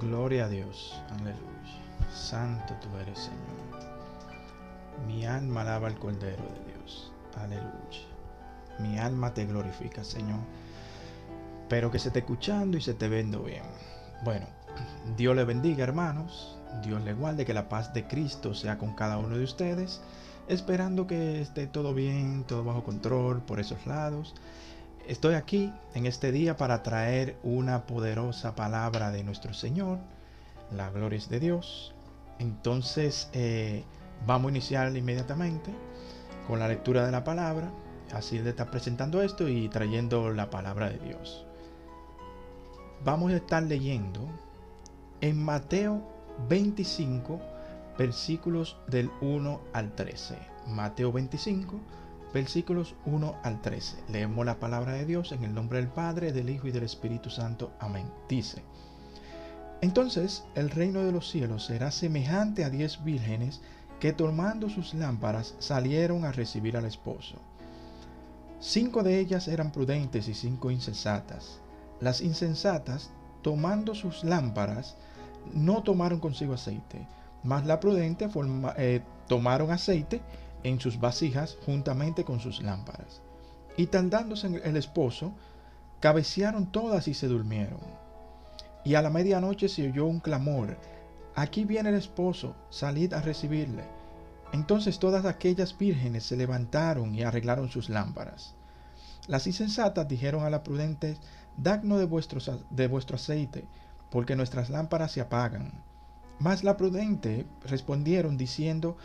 Gloria a Dios, aleluya. Santo tú eres, Señor. Mi alma alaba al Cordero de Dios, aleluya. Mi alma te glorifica, Señor. Espero que se esté escuchando y se esté viendo bien. Bueno, Dios le bendiga, hermanos. Dios le guarde, que la paz de Cristo sea con cada uno de ustedes. Esperando que esté todo bien, todo bajo control por esos lados. Estoy aquí en este día para traer una poderosa palabra de nuestro Señor. La gloria es de Dios. Entonces vamos a iniciar inmediatamente con la lectura de la palabra. Así le está presentando esto y trayendo la palabra de Dios. Vamos a estar leyendo en Mateo 25, versículos del 1 al 13. Mateo 25, versículos 1 al 13. Leemos la palabra de Dios en el nombre del Padre, del Hijo y del Espíritu Santo. Amén. Dice: Entonces el reino de los cielos será semejante a 10 vírgenes que, tomando sus lámparas, salieron a recibir al esposo. 5 de ellas eran prudentes y 5 insensatas. Las insensatas, tomando sus lámparas, no tomaron consigo aceite, mas las prudentes tomaron aceite en sus vasijas juntamente con sus lámparas. Y tardándose el esposo, cabecearon todas y se durmieron. Y a la medianoche se oyó un clamor: aquí viene el esposo, salid a recibirle. Entonces todas aquellas vírgenes se levantaron y arreglaron sus lámparas. Las insensatas dijeron a las prudentes: dadnos de vuestro aceite, porque nuestras lámparas se apagan. Mas las prudentes respondieron diciendo: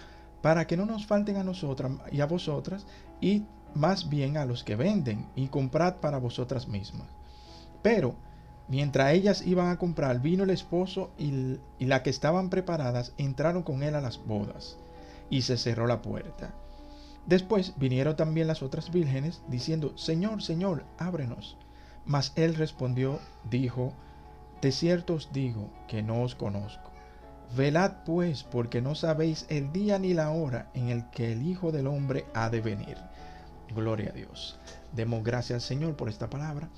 para que no nos falten a nosotras y a vosotras, id más bien a los que venden y comprad para vosotras mismas. Pero mientras ellas iban a comprar, vino el esposo y las que estaban preparadas entraron con él a las bodas, y se cerró la puerta. Después vinieron también las otras vírgenes, diciendo: Señor, Señor, ábrenos. Mas él respondió, dijo: de cierto os digo que no os conozco. Velad pues, porque no sabéis el día ni la hora en el que el Hijo del Hombre ha de venir. Gloria a Dios. Demos gracias al Señor por esta palabra.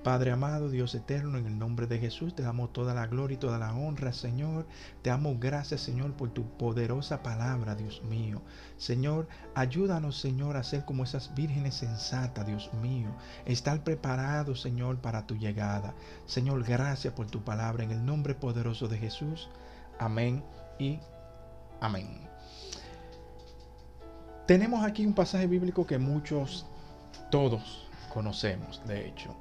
Padre amado, Dios eterno, en el nombre de Jesús te damos toda la gloria y toda la honra, Señor. Te damos gracias, Señor, por tu poderosa palabra, Dios mío. Señor, ayúdanos, Señor, a ser como esas vírgenes sensatas, Dios mío. Estar preparados, Señor, para tu llegada. Señor, gracias por tu palabra, en el nombre poderoso de Jesús. Amén y amén. Tenemos aquí un pasaje bíblico que todos conocemos, de hecho.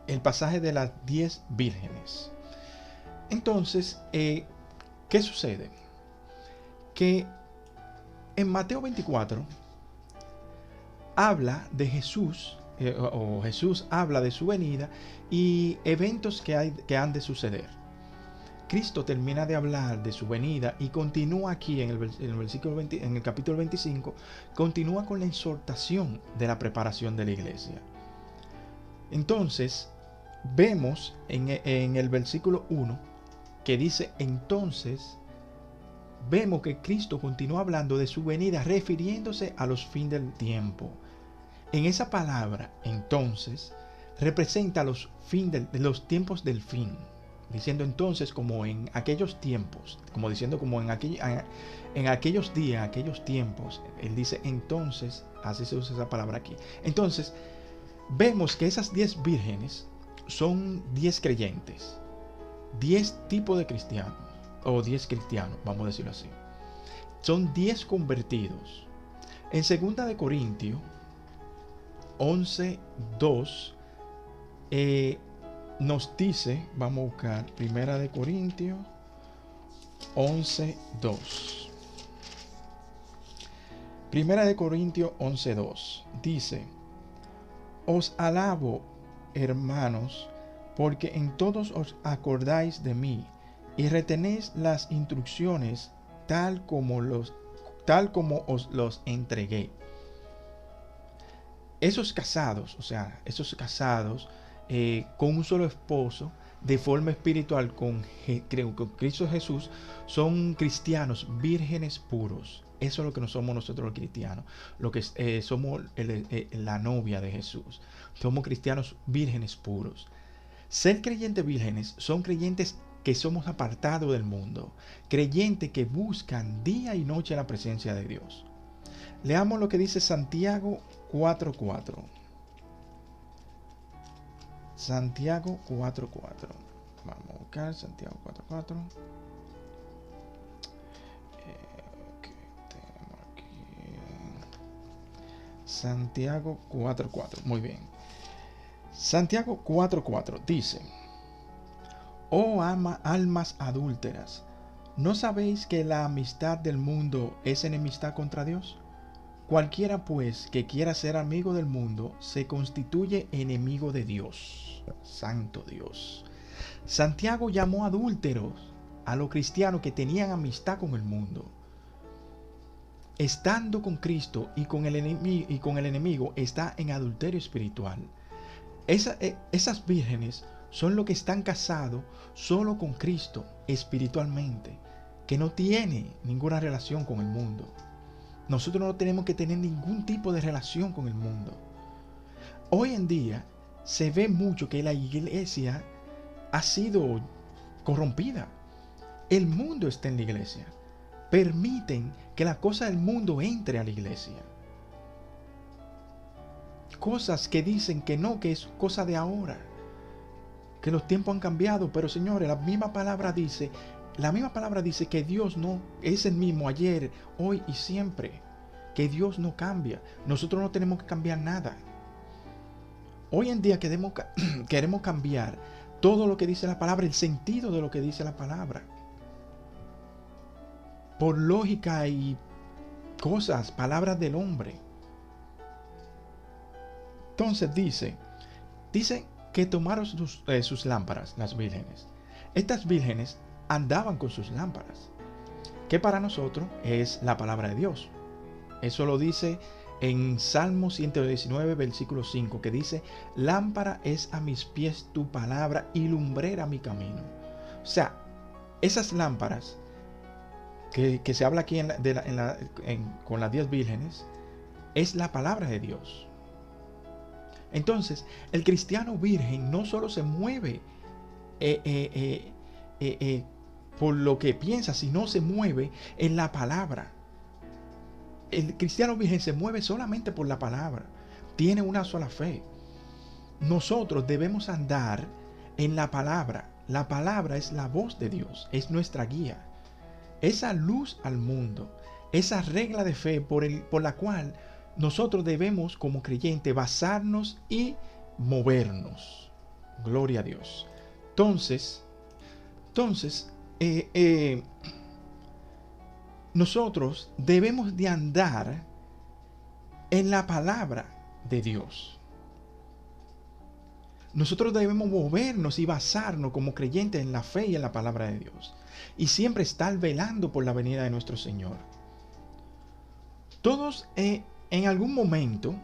El pasaje de las 10 vírgenes. Entonces, ¿qué sucede? Que en Mateo 24 habla de Jesús, o Jesús habla de su venida y eventos que han de suceder. Cristo termina de hablar de su venida y continúa aquí en el capítulo 25, continúa con la exhortación de la preparación de la iglesia. Entonces, vemos en el versículo 1 que dice: entonces, vemos que Cristo continúa hablando de su venida, refiriéndose a los fines del tiempo. En esa palabra, entonces, representa los tiempos del fin, diciendo entonces como en aquellos tiempos, como diciendo como en aquellos días, aquellos tiempos. Él dice entonces, así se usa esa palabra aquí. Entonces, vemos que esas 10 vírgenes son 10 creyentes, 10 tipos de cristianos, o 10 cristianos, vamos a decirlo así. Son 10 convertidos. En 2 de Corintios 11:2 nos dice, vamos a buscar 1 de Corintios 11:2. 1 de Corintios 11:2 dice: os alabo, hermanos, porque en todos os acordáis de mí y retenéis las instrucciones tal como os los entregué. Esos casados con un solo esposo, de forma espiritual con Cristo Jesús, son cristianos vírgenes puros. Eso es lo que no somos nosotros los cristianos, lo que somos la novia de Jesús. Somos cristianos vírgenes puros. Ser creyentes vírgenes son creyentes que somos apartados del mundo, creyentes que buscan día y noche la presencia de Dios. Leamos lo que dice Santiago 4:4. Santiago 4:4. Vamos a buscar Santiago 4:4. Santiago 4:4. Muy bien. Santiago 4:4 dice: Oh almas adúlteras, ¿no sabéis que la amistad del mundo es enemistad contra Dios? Cualquiera pues que quiera ser amigo del mundo se constituye enemigo de Dios. Santo Dios. Santiago llamó adúlteros a los cristianos que tenían amistad con el mundo. Estando con Cristo y con el enemigo está en adulterio espiritual. Esas vírgenes son los que están casados solo con Cristo espiritualmente, que no tiene ninguna relación con el mundo. Nosotros no tenemos que tener ningún tipo de relación con el mundo. Hoy en día se ve mucho que la iglesia ha sido corrompida. El mundo está en la iglesia. Permiten que la cosa del mundo entre a la iglesia. Cosas que dicen que no, que es cosa de ahora, que los tiempos han cambiado, pero señores, la misma palabra dice que Dios no es el mismo ayer, hoy y siempre, que Dios no cambia. Nosotros no tenemos que cambiar nada. Hoy en día queremos cambiar todo lo que dice la palabra, el sentido de lo que dice la palabra, por lógica y cosas, palabras del hombre. Entonces dice que tomaron sus lámparas, las vírgenes. Estas vírgenes andaban con sus lámparas, que para nosotros es la palabra de Dios. Eso lo dice en Salmo 119, versículo 5, que dice: lámpara es a mis pies tu palabra y lumbrera mi camino. O sea, esas lámparas que se habla aquí con las 10 vírgenes es la palabra de Dios. Entonces, el cristiano virgen no solo se mueve por lo que piensa, sino se mueve en la palabra. El cristiano virgen se mueve solamente por la palabra. Tiene una sola fe. Nosotros debemos andar en la palabra. La palabra es la voz de Dios, es nuestra guía. Esa luz al mundo, esa regla de fe por la cual nosotros debemos como creyentes basarnos y movernos. Gloria a Dios. Entonces, nosotros debemos de andar en la palabra de Dios. Nosotros debemos movernos y basarnos como creyentes en la fe y en la palabra de Dios. Y siempre estar velando por la venida de nuestro Señor. Todos en algún momento,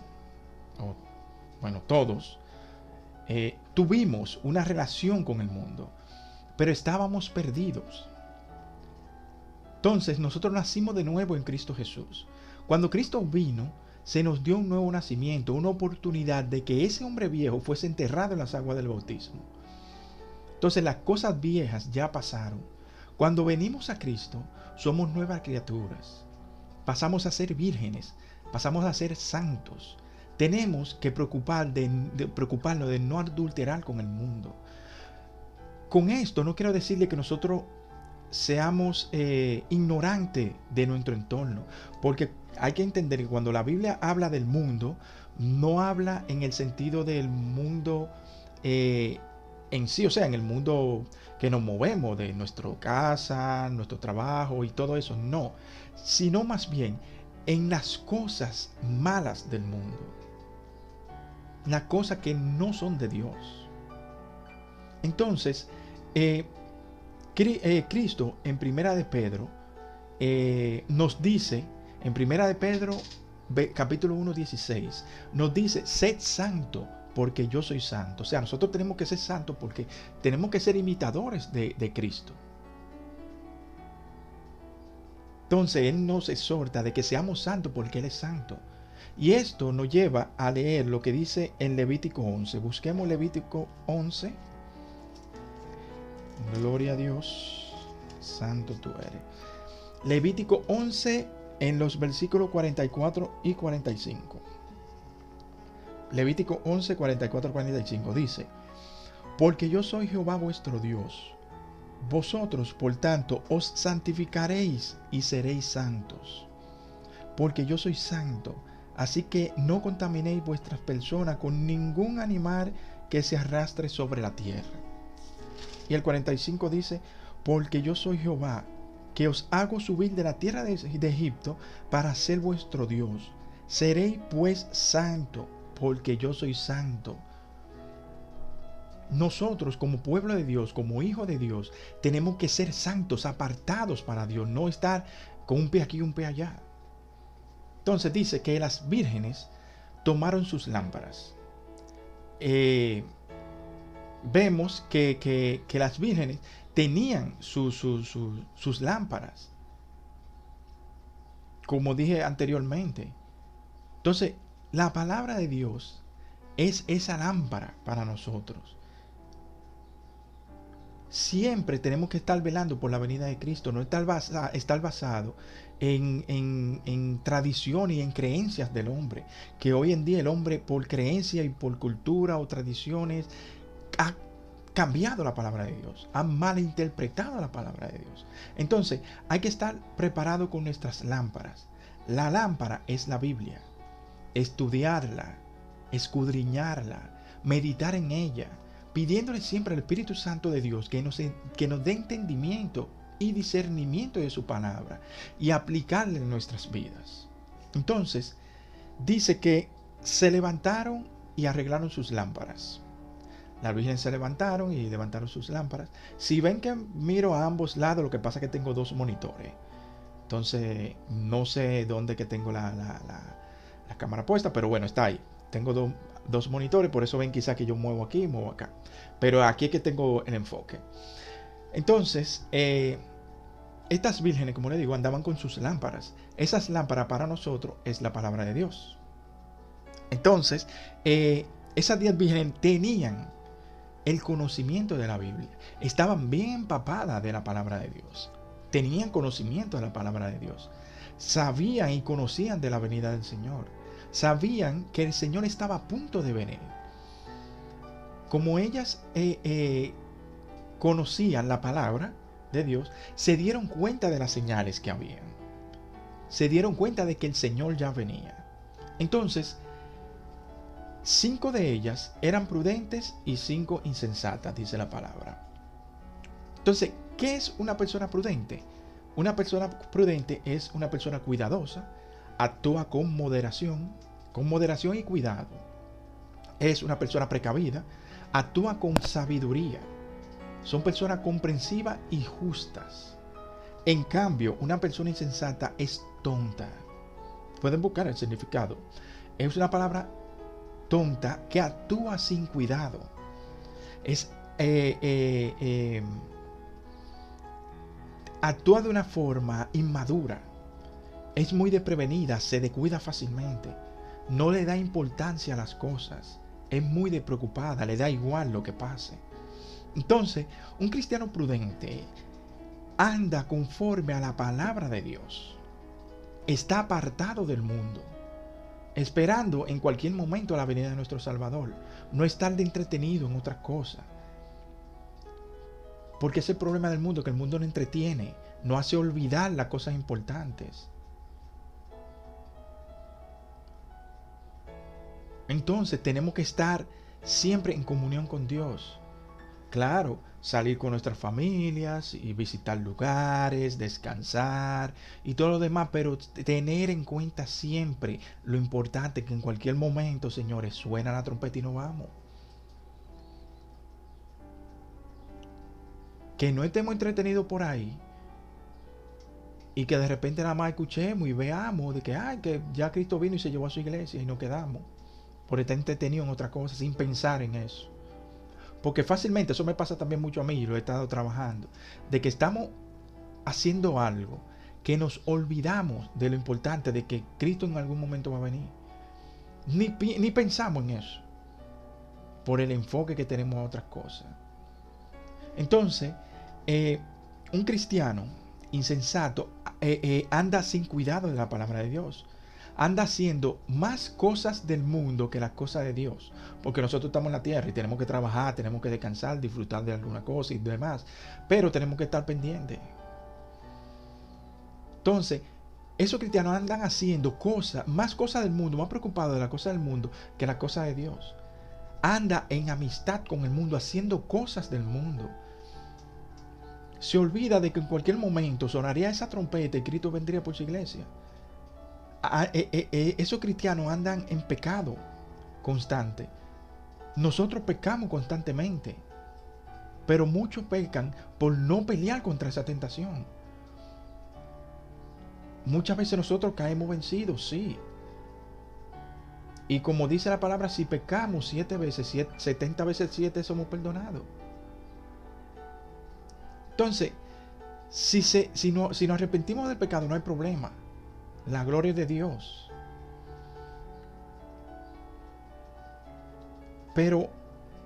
todos, tuvimos una relación con el mundo, pero estábamos perdidos. Entonces nosotros nacimos de nuevo en Cristo Jesús. Cuando Cristo vino, se nos dio un nuevo nacimiento, una oportunidad de que ese hombre viejo fuese enterrado en las aguas del bautismo. Entonces las cosas viejas ya pasaron. Cuando venimos a Cristo, somos nuevas criaturas. Pasamos a ser vírgenes, pasamos a ser santos. Tenemos que preocuparnos de no adulterar con el mundo. Con esto no quiero decirle que nosotros seamos ignorantes de nuestro entorno, porque hay que entender que cuando la Biblia habla del mundo, no habla en el sentido del mundo en sí, o sea, en el mundo que nos movemos, de nuestra casa, nuestro trabajo y todo eso, no, sino más bien en las cosas malas del mundo, las cosas que no son de Dios. Entonces, Cristo en Primera de Pedro nos dice, en Primera de Pedro capítulo 1:16, nos dice: sed santo porque yo soy santo. O sea, nosotros tenemos que ser santos porque tenemos que ser imitadores de Cristo. Entonces Él nos exhorta de que seamos santos porque Él es santo. Y esto nos lleva a leer lo que dice en Levítico 11. Busquemos Levítico 11. Gloria a Dios. Santo tú eres. Levítico 11 en los versículos 44 y 45. Levítico 11, 44 y 45 dice: porque yo soy Jehová vuestro Dios. Vosotros, por tanto, os santificaréis y seréis santos, porque yo soy santo. Así que no contaminéis vuestras personas con ningún animal que se arrastre sobre la tierra. Y el 45 dice: porque yo soy Jehová, que os hago subir de la tierra de Egipto para ser vuestro Dios. Seréis pues santo, porque yo soy santo. Nosotros como pueblo de Dios, como hijo de Dios, tenemos que ser santos, apartados para Dios, no estar con un pie aquí y un pie allá. Entonces dice que las vírgenes tomaron sus lámparas. Vemos que las vírgenes tenían sus lámparas, como dije anteriormente. Entonces, la palabra de Dios es esa lámpara para nosotros. Siempre tenemos que estar velando por la venida de Cristo, no estar basado en tradición y en creencias del hombre, que hoy en día el hombre, por creencia y por cultura o tradiciones, ha cambiado la palabra de Dios, ha malinterpretado la palabra de Dios. Entonces hay que estar preparado con nuestras lámparas. La lámpara es la Biblia. Estudiarla, escudriñarla, meditar en ella, pidiéndole siempre al Espíritu Santo de Dios que nos dé entendimiento y discernimiento de su palabra y aplicarla en nuestras vidas. Entonces, dice que se levantaron y arreglaron sus lámparas. Las vírgenes se levantaron y levantaron sus lámparas. Si ven que miro a ambos lados, lo que pasa es que tengo dos monitores. Entonces, no sé dónde que tengo la cámara puesta, pero bueno, está ahí. Tengo dos monitores, por eso ven quizá que yo muevo aquí y muevo acá. Pero aquí es que tengo el enfoque. Entonces, estas vírgenes, como les digo, andaban con sus lámparas. Esas lámparas para nosotros es la palabra de Dios. Entonces, esas 10 vírgenes tenían el conocimiento de la Biblia. Estaban bien empapadas de la palabra de Dios. Tenían conocimiento de la palabra de Dios. Sabían y conocían de la venida del Señor. Sabían que el Señor estaba a punto de venir. Como ellas conocían la palabra de Dios, se dieron cuenta de las señales que habían. Se dieron cuenta de que el Señor ya venía. Entonces, 5 de ellas eran prudentes y 5 insensatas, dice la palabra. Entonces, ¿qué es una persona prudente? Una persona prudente es una persona cuidadosa, actúa con moderación y cuidado. Es una persona precavida, actúa con sabiduría. Son personas comprensivas y justas. En cambio, una persona insensata es tonta. Pueden buscar el significado. Es una palabra tonta que actúa sin cuidado. Actúa de una forma inmadura. Es muy desprevenida, se descuida fácilmente. No le da importancia a las cosas. Es muy despreocupada, le da igual lo que pase. Entonces, un cristiano prudente anda conforme a la palabra de Dios. Está apartado del mundo, esperando en cualquier momento la venida de nuestro Salvador. No estar de entretenido en otras cosas. Porque es el problema del mundo, que el mundo no entretiene, no hace olvidar las cosas importantes. Entonces tenemos que estar siempre en comunión con Dios. Claro, salir con nuestras familias y visitar lugares, descansar y todo lo demás, pero tener en cuenta siempre lo importante que en cualquier momento, señores, suena la trompeta y nos vamos. Que no estemos entretenidos por ahí y que de repente nada más escuchemos y veamos de que ya Cristo vino y se llevó a su iglesia y nos quedamos por estar entretenido en otra cosa sin pensar en eso. Porque fácilmente, eso me pasa también mucho a mí y lo he estado trabajando, de que estamos haciendo algo que nos olvidamos de lo importante de que Cristo en algún momento va a venir. Ni pensamos en eso por el enfoque que tenemos a otras cosas. Entonces, Un cristiano insensato anda sin cuidado de la palabra de Dios. Anda haciendo más cosas del mundo que las cosas de Dios. Porque nosotros estamos en la tierra y tenemos que trabajar, tenemos que descansar, disfrutar de alguna cosa y demás. Pero tenemos que estar pendientes. Entonces, esos cristianos andan haciendo cosas, más cosas del mundo, más preocupados de las cosas del mundo que las cosas de Dios. Anda en amistad con el mundo, haciendo cosas del mundo. Se olvida de que en cualquier momento sonaría esa trompeta y Cristo vendría por su iglesia. Esos cristianos andan en pecado constante. Nosotros pecamos constantemente, pero muchos pecan por no pelear contra esa tentación. Muchas veces nosotros caemos vencidos, sí. Y como dice la palabra, si pecamos 7 veces, 70 veces 7 somos perdonados. Entonces, si nos arrepentimos del pecado, no hay problema. La gloria es de Dios. Pero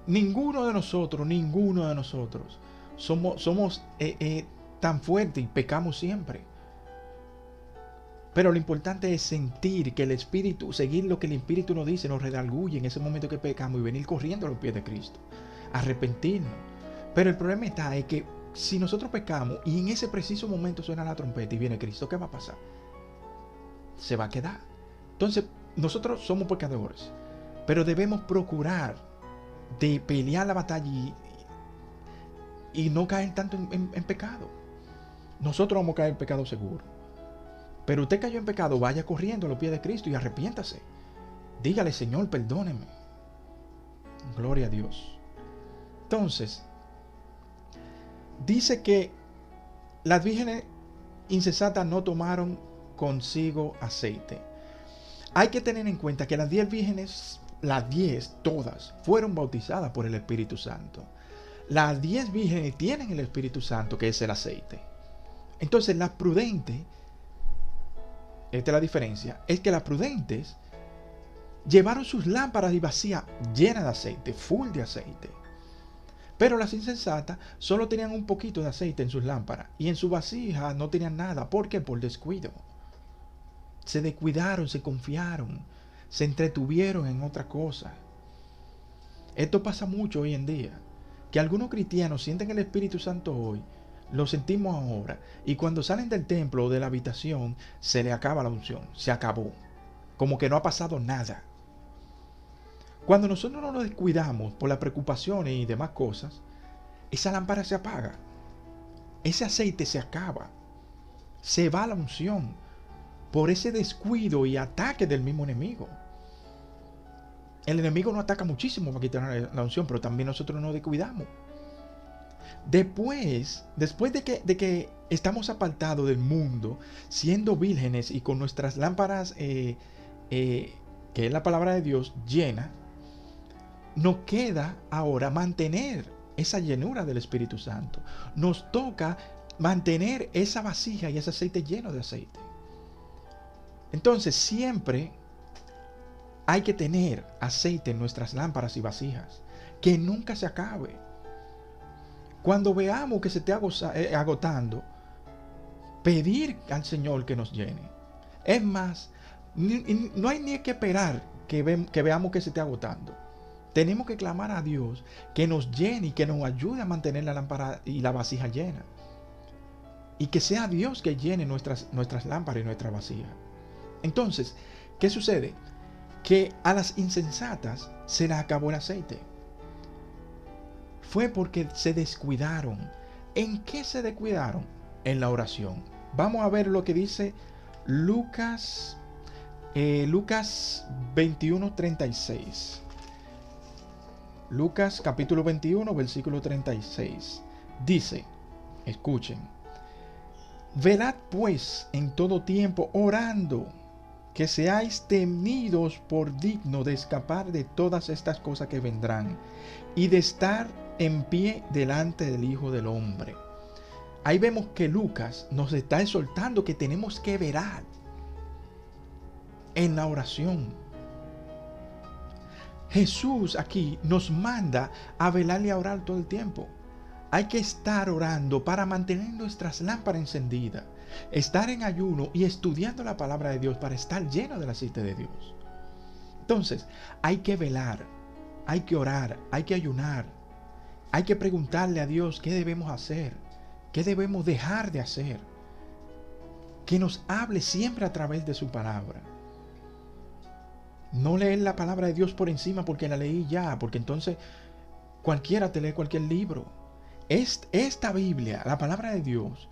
ninguno de nosotros somos tan fuertes y pecamos siempre. Pero lo importante es sentir que el Espíritu, seguir lo que el Espíritu nos dice, nos redarguye en ese momento que pecamos y venir corriendo a los pies de Cristo, arrepentirnos. Pero el problema está es que si nosotros pecamos y en ese preciso momento suena la trompeta y viene Cristo, ¿qué va a pasar? Se va a quedar. Entonces, nosotros somos pecadores, pero debemos procurar de pelear la batalla y no caer tanto en pecado. Nosotros vamos a caer en pecado seguro. Pero usted cayó en pecado, vaya corriendo a los pies de Cristo y arrepiéntase. Dígale, Señor, perdóneme. Gloria a Dios. Entonces, dice que las vírgenes insensatas no tomaron consigo aceite. Hay que tener en cuenta que las 10 vírgenes, las 10 todas, fueron bautizadas por el Espíritu Santo. Las 10 vírgenes tienen el Espíritu Santo, que es el aceite. Entonces, las prudentes, esta es la diferencia, es que las prudentes llevaron sus lámparas y vacías llenas de aceite, full de aceite. Pero las insensatas solo tenían un poquito de aceite en sus lámparas y en su vasija no tenían nada. ¿Por qué? Por descuido. Se descuidaron, se confiaron, se entretuvieron en otra cosa. Esto pasa mucho hoy en día, que algunos cristianos sienten el Espíritu Santo hoy, lo sentimos ahora, y cuando salen del templo o de la habitación, se le acaba la unción, se acabó, como que no ha pasado nada. Cuando nosotros no nos descuidamos por las preocupaciones y demás cosas, esa lámpara se apaga, ese aceite se acaba, se va la unción, por ese descuido y ataque del mismo enemigo. El enemigo nos ataca muchísimo para quitar la unción, pero también nosotros nos descuidamos. Después de que estamos apartados del mundo, siendo vírgenes y con nuestras lámparas, que es la palabra de Dios, llena, nos queda ahora mantener esa llenura del Espíritu Santo. Nos toca mantener esa vasija y ese aceite lleno de aceite. Entonces siempre hay que tener aceite en nuestras lámparas y vasijas, que nunca se acabe. Cuando veamos que se esté agotando, pedir al Señor que nos llene. Es más, no hay ni que esperar que veamos que se esté agotando. Tenemos que clamar a Dios que nos llene y que nos ayude a mantener la lámpara y la vasija llena. Y que sea Dios que llene nuestras lámparas y nuestra vasija. Entonces, ¿qué sucede? Que a las insensatas se les acabó el aceite. Fue porque se descuidaron. ¿En qué se descuidaron? En la oración. Vamos a ver lo que dice Lucas 21:36. Lucas capítulo 21, versículo 36. Dice, escuchen: velad pues en todo tiempo orando, que seáis tenidos por digno de escapar de todas estas cosas que vendrán y de estar en pie delante del Hijo del Hombre. Ahí vemos que Lucas nos está exhortando que tenemos que velar en la oración. Jesús aquí nos manda a velar y a orar todo el tiempo. Hay que estar orando para mantener nuestras lámparas encendidas. Estar en ayuno y estudiando la palabra de Dios para estar lleno del aceite de Dios. Entonces, hay que velar, hay que orar, hay que ayunar. Hay que preguntarle a Dios qué debemos hacer, qué debemos dejar de hacer. Que nos hable siempre a través de su palabra. No leer la palabra de Dios por encima porque la leí ya, porque entonces cualquiera te lee cualquier libro. Esta Biblia, la palabra de Dios,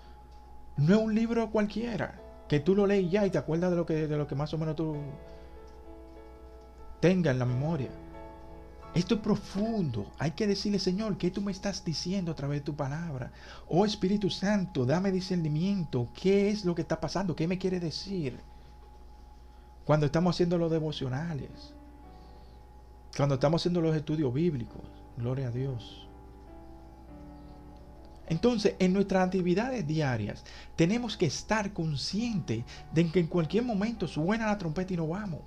no es un libro cualquiera, que tú lo lees ya y te acuerdas de lo que más o menos tú tengas en la memoria. Esto es profundo. Hay que decirle, Señor, ¿qué tú me estás diciendo a través de tu palabra? Oh Espíritu Santo, dame discernimiento. ¿Qué es lo que está pasando? ¿Qué me quiere decir? Cuando estamos haciendo los devocionales, cuando estamos haciendo los estudios bíblicos, gloria a Dios. Entonces, en nuestras actividades diarias, tenemos que estar conscientes de que en cualquier momento suena la trompeta y nos vamos.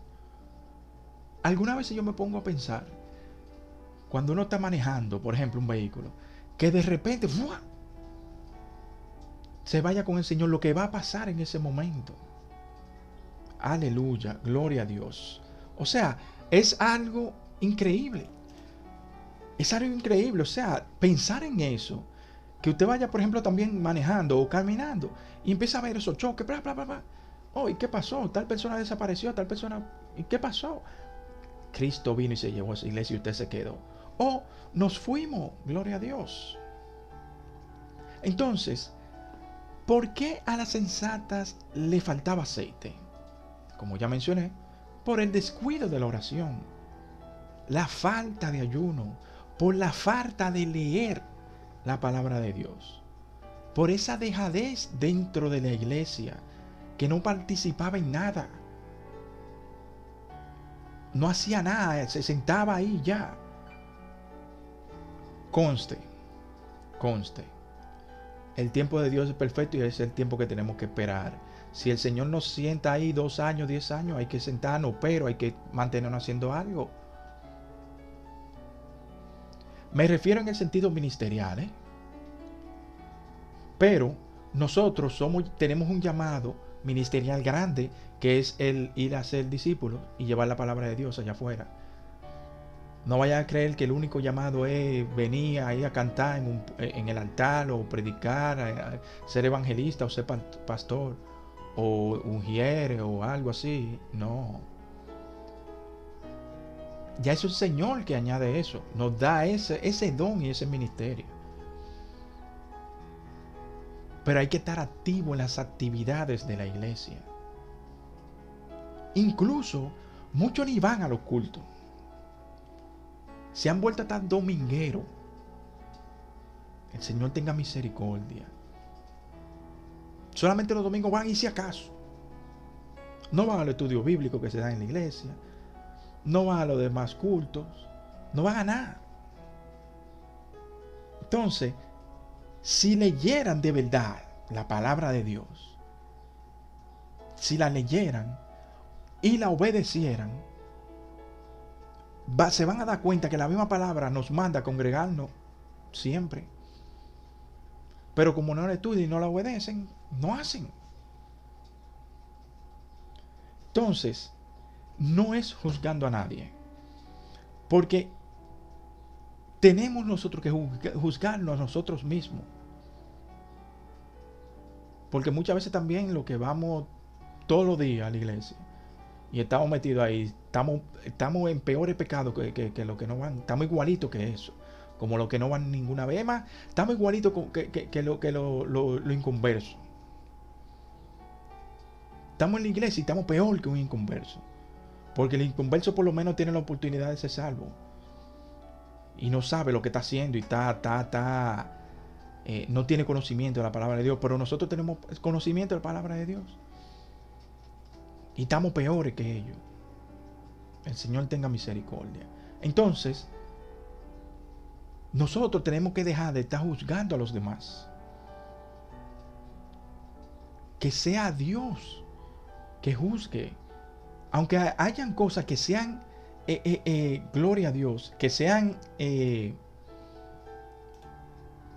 Alguna vez yo me pongo a pensar, cuando uno está manejando, por ejemplo, un vehículo, que de repente ¡fua!, se vaya con el Señor, lo que va a pasar en ese momento. Aleluya, gloria a Dios. O sea, es algo increíble. Es algo increíble. O sea, pensar en eso. Que usted vaya, por ejemplo, también manejando o caminando y empieza a ver esos choques. Bla, bla, bla, bla. Oh, ¿y qué pasó? Tal persona desapareció, tal persona... ¿Y qué pasó? Cristo vino y se llevó a esa iglesia y usted se quedó. Oh, nos fuimos. Gloria a Dios. Entonces, ¿por qué a las sensatas le faltaba aceite? Como ya mencioné, por el descuido de la oración, la falta de ayuno, por la falta de leer la palabra de Dios, por esa dejadez dentro de la iglesia, que no participaba en nada, no hacía nada, se sentaba ahí ya. Conste, el tiempo de Dios es perfecto y es el tiempo que tenemos que esperar. Si el Señor nos sienta ahí 2 años, 10 años, hay que sentarnos, pero hay que mantenernos haciendo algo. Me refiero en el sentido ministerial, ¿eh? Pero nosotros tenemos un llamado ministerial grande, que es el ir a ser discípulos y llevar la palabra de Dios allá afuera. No vaya a creer que el único llamado es venir ahí a cantar en el altar o predicar, ser evangelista o ser pastor o ungiere o algo así. No. Ya es el Señor que añade eso. Nos da ese don y ese ministerio. Pero hay que estar activo en las actividades de la iglesia. Incluso muchos ni van a los cultos. Se han vuelto tan domingueros. El Señor tenga misericordia. Solamente los domingos van y si acaso. No van al estudio bíblico que se da en la iglesia. No van a los demás cultos. No van a nada. Entonces, si leyeran de verdad la palabra de Dios, si la leyeran y la obedecieran, se van a dar cuenta que la misma palabra nos manda a congregarnos siempre. Pero como no la estudian y no la obedecen, no hacen. Entonces, no es juzgando a nadie, porque tenemos nosotros que juzgarnos a nosotros mismos. Porque muchas veces también lo que vamos todos los días a la iglesia y estamos metidos ahí, estamos en peores pecados que los que no van. Estamos igualitos que eso, como los que no van ninguna vez más. Estamos igualitos que lo inconverso. Estamos en la iglesia y estamos peor que un inconverso, porque el inconverso por lo menos tiene la oportunidad de ser salvo y no sabe lo que está haciendo y no tiene conocimiento de la palabra de Dios. Pero nosotros tenemos conocimiento de la palabra de Dios y estamos peores que ellos. El Señor tenga misericordia. Entonces, nosotros tenemos que dejar de estar juzgando a los demás. Que sea Dios que juzgue. Aunque hayan cosas que sean, gloria a Dios, que sean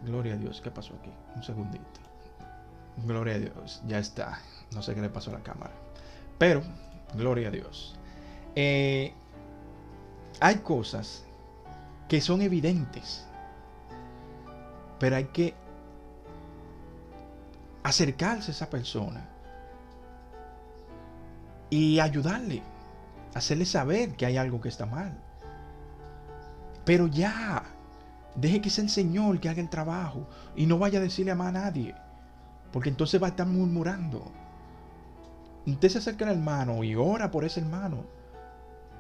Gloria a Dios. ¿Qué pasó aquí? Un segundito. Gloria a Dios. Ya está. No sé qué le pasó a la cámara. Pero, gloria a Dios. Hay cosas que son evidentes. Pero hay que acercarse a esa persona y ayudarle. Hacerle saber que hay algo que está mal. Pero ya. Deje que sea el Señor que haga el trabajo. Y no vaya a decirle a más a nadie. Porque entonces va a estar murmurando. Usted se acerca al hermano y ora por ese hermano.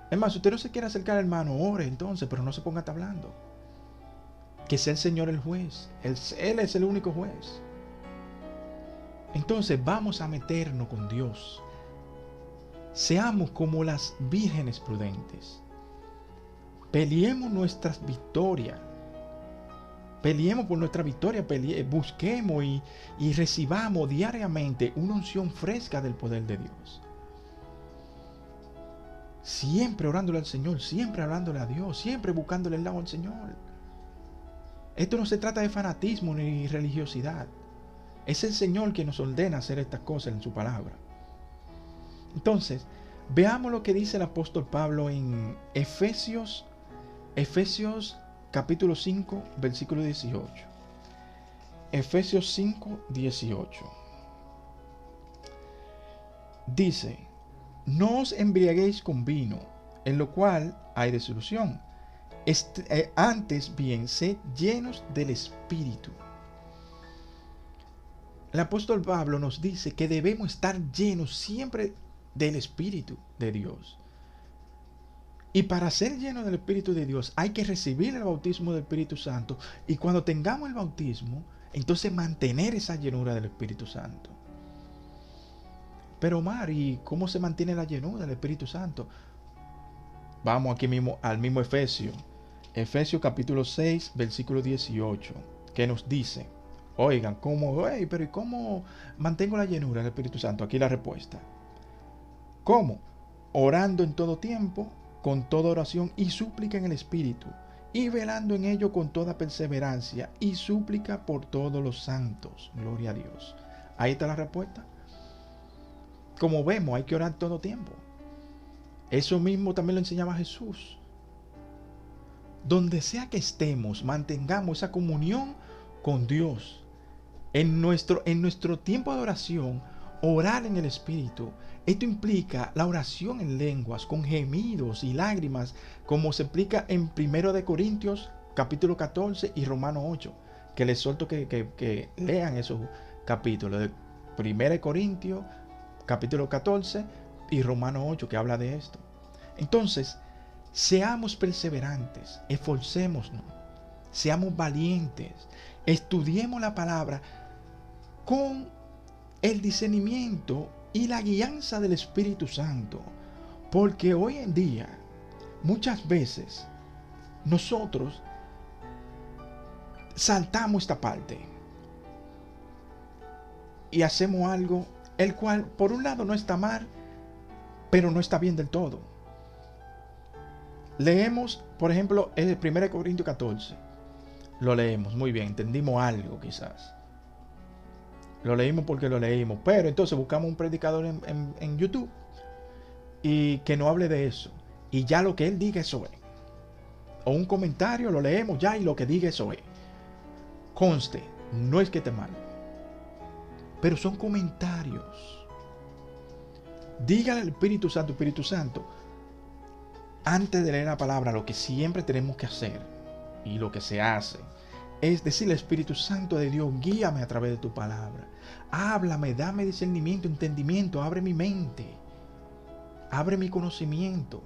Es más, si usted no se quiere acercar al hermano, ore entonces, pero no se ponga a estar hablando. Que sea el Señor el juez. Él es el único juez. Entonces vamos a meternos con Dios. Seamos como las vírgenes prudentes. Peleemos nuestras victorias. Peleemos por nuestra victoria, busquemos y recibamos diariamente una unción fresca del poder de Dios. Siempre orándole al Señor, siempre hablándole a Dios, siempre buscándole el lado al Señor. Esto no se trata de fanatismo ni religiosidad. Es el Señor que nos ordena hacer estas cosas en su palabra. Entonces, veamos lo que dice el apóstol Pablo en Efesios capítulo 5, versículo 18. Efesios 5, 18. Dice: no os embriaguéis con vino, en lo cual hay disolución. Antes bien, sed llenos del Espíritu. El apóstol Pablo nos dice que debemos estar llenos siempre del Espíritu de Dios. Y para ser lleno del Espíritu de Dios hay que recibir el bautismo del Espíritu Santo. Y cuando tengamos el bautismo, entonces mantener esa llenura del Espíritu Santo. Pero Omar, ¿y cómo se mantiene la llenura del Espíritu Santo? Vamos aquí mismo al mismo Efesios. Efesios capítulo 6, versículo 18. Que nos dice, oigan, pero ¿y cómo mantengo la llenura del Espíritu Santo? Aquí la respuesta. ¿Cómo? Orando en todo tiempo, con toda oración y súplica en el Espíritu, y velando en ello con toda perseverancia y súplica por todos los santos. Gloria a Dios. Ahí está la respuesta. Como vemos, hay que orar todo tiempo. Eso mismo también lo enseñaba Jesús. Donde sea que estemos, mantengamos esa comunión con Dios. En nuestro tiempo de oración, orar en el Espíritu. Esto implica la oración en lenguas, con gemidos y lágrimas, como se explica en 1 Corintios capítulo 14 y Romanos 8, que les exhorto que lean esos capítulos de 1 Corintios capítulo 14 y Romanos 8, que habla de esto. Entonces, seamos perseverantes, esforcémonos, seamos valientes, estudiemos la palabra con el discernimiento y la guianza del Espíritu Santo, porque hoy en día muchas veces nosotros saltamos esta parte y hacemos algo el cual por un lado no está mal, pero no está bien del todo. Leemos, por ejemplo, el 1 Corintios 14. Lo leemos, muy bien, entendimos algo quizás. Lo leímos porque lo leímos, pero entonces buscamos un predicador en YouTube y que no hable de eso. Y ya lo que él diga, eso es. O un comentario, lo leemos ya y lo que diga, eso es. Conste, no es que esté mal, pero son comentarios. Dígale al Espíritu Santo, antes de leer la palabra, lo que siempre tenemos que hacer y lo que se hace es decirle: Espíritu Santo de Dios, guíame a través de tu palabra. Háblame, dame discernimiento, entendimiento, abre mi mente, abre mi conocimiento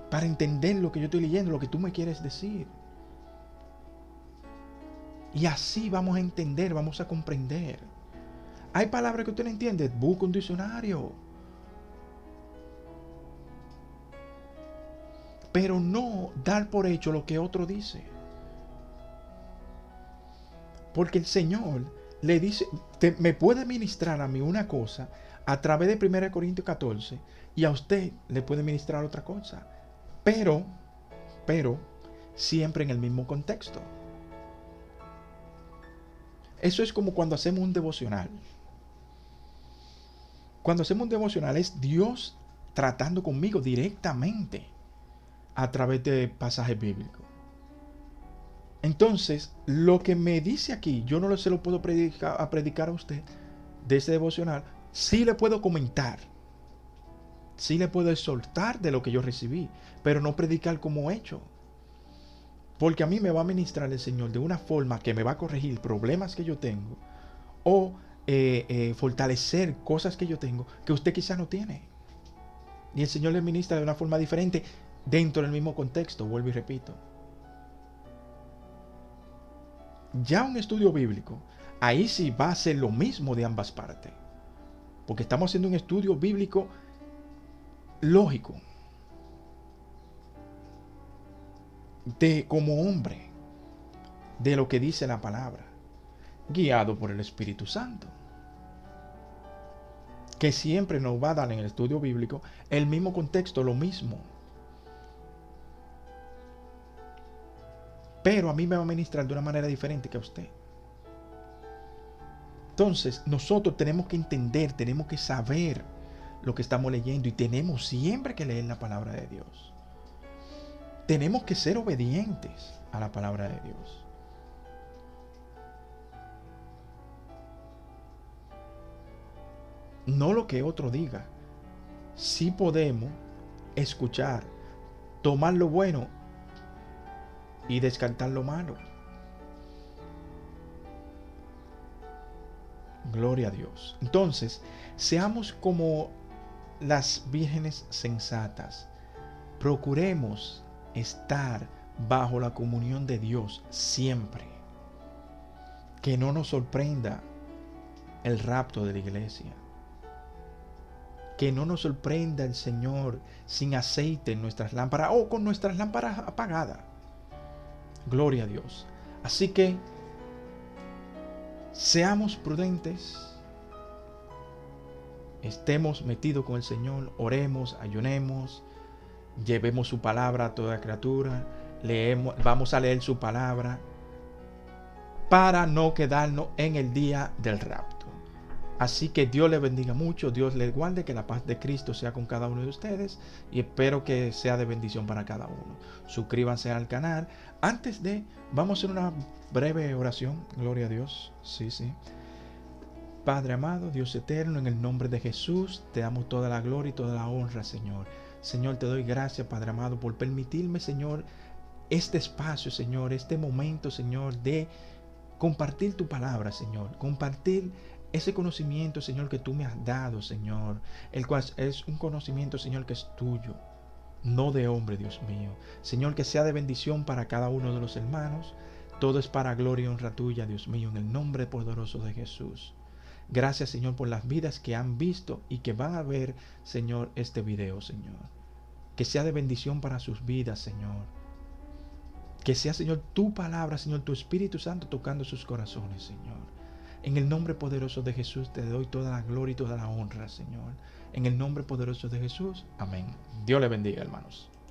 para entender lo que yo estoy leyendo, lo que tú me quieres decir. Y así vamos a entender, vamos a comprender. Hay palabras que usted no entiende, busca un diccionario. Pero no dar por hecho lo que otro dice. Porque el Señor le dice, me puede ministrar a mí una cosa a través de 1 Corintios 14 y a usted le puede ministrar otra cosa. Pero siempre en el mismo contexto. Eso es como cuando hacemos un devocional. Cuando hacemos un devocional es Dios tratando conmigo directamente a través de pasajes bíblicos. Entonces, lo que me dice aquí, yo no se lo puedo predicar a usted de ese devocional. Sí le puedo comentar, sí le puedo exhortar de lo que yo recibí, pero no predicar como hecho. Porque a mí me va a ministrar el Señor de una forma que me va a corregir problemas que yo tengo o fortalecer cosas que yo tengo que usted quizá no tiene. Y el Señor le ministra de una forma diferente dentro del mismo contexto, vuelvo y repito. Ya un estudio bíblico, ahí sí va a ser lo mismo de ambas partes. Porque estamos haciendo un estudio bíblico lógico, de como hombre, de lo que dice la palabra, guiado por el Espíritu Santo, que siempre nos va a dar en el estudio bíblico el mismo contexto, lo mismo. Pero a mí me va a ministrar de una manera diferente que a usted. Entonces, nosotros tenemos que entender, tenemos que saber lo que estamos leyendo y tenemos siempre que leer la palabra de Dios. Tenemos que ser obedientes a la palabra de Dios. No lo que otro diga. Sí podemos escuchar, tomar lo bueno y descartar lo malo. Gloria a Dios. Entonces, seamos como las vírgenes sensatas. Procuremos estar bajo la comunión de Dios siempre. Que no nos sorprenda el rapto de la iglesia. Que no nos sorprenda el Señor sin aceite en nuestras lámparas o con nuestras lámparas apagadas. Gloria a Dios. Así que seamos prudentes, estemos metidos con el Señor, oremos, ayunemos, llevemos su palabra a toda criatura, vamos a leer su palabra para no quedarnos en el día del rapto. Así que Dios les bendiga mucho, Dios les guarde, que la paz de Cristo sea con cada uno de ustedes y espero que sea de bendición para cada uno. Suscríbanse al canal. Antes de, vamos a hacer una breve oración. Gloria a Dios. Sí. Padre amado, Dios eterno, en el nombre de Jesús, te damos toda la gloria y toda la honra, Señor. Señor, te doy gracias, Padre amado, por permitirme, Señor, este espacio, Señor, este momento, Señor, de compartir tu palabra, Señor. Compartir ese conocimiento, Señor, que tú me has dado, Señor, el cual es un conocimiento, Señor, que es tuyo, no de hombre, Dios mío. Señor, que sea de bendición para cada uno de los hermanos. Todo es para gloria y honra tuya, Dios mío, en el nombre poderoso de Jesús. Gracias, Señor, por las vidas que han visto y que van a ver, Señor, este video, Señor. Que sea de bendición para sus vidas, Señor. Que sea, Señor, tu palabra, Señor, tu Espíritu Santo tocando sus corazones, Señor. En el nombre poderoso de Jesús te doy toda la gloria y toda la honra, Señor. En el nombre poderoso de Jesús. Amén. Dios le bendiga, hermanos.